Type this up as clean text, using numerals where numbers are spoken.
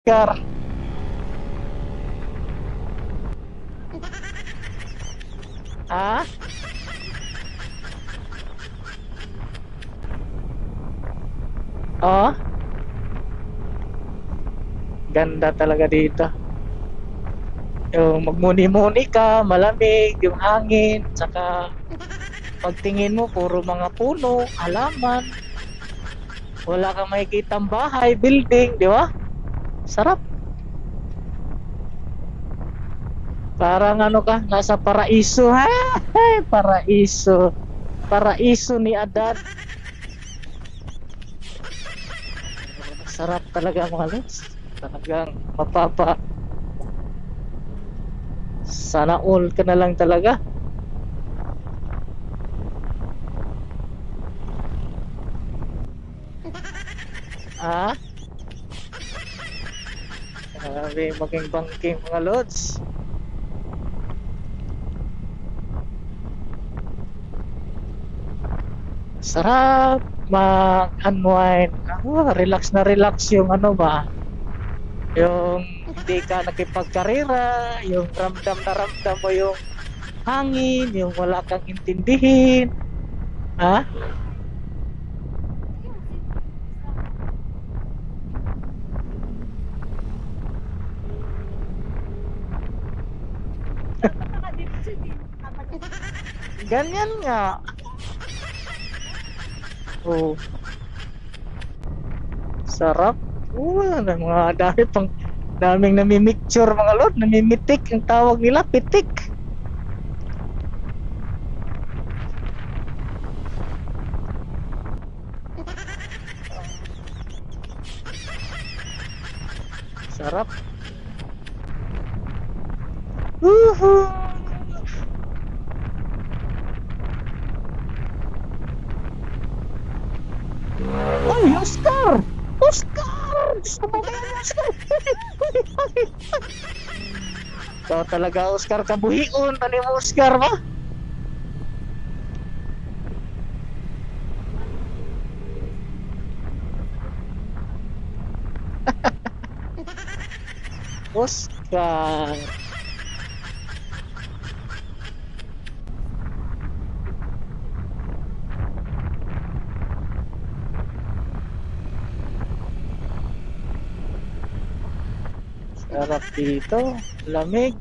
Oscar. Ah? Oh? Ganda talaga dito. Yung magmuni-muni ka, malamig, yung hangin, saka pagtingin mo, puro mga puno, halaman. Wala kang makikitang bahay, building, di ba? Sarap. Parang ano ka, nasa paraiso. Hay, paraiso. Paraiso ni Adan. Sarap talaga mga lods. Talagang mapapa. Sana all ka na lang talaga. Ah? Grabe maging bangking mga lods. Sarap mag-unwind. Relax na relax yung ano ba, yung hindi ka nakipagkarera, yung ramdam na ramdam mo yung hangin, yung wala kang intindihin. Ha? Ganyan nga. Oh, sarap. Mga daming namimicture mga lord, namimitik ang tawag nila, pitik. Sarap. Woohoo! Ay, Oscar! Oscar! Gusto mo ba yan, Oscar? Ikaw talaga, Oscar, kabuhion. Ano mo, Oscar, ba? Oscar. Sarap dito. Lamig.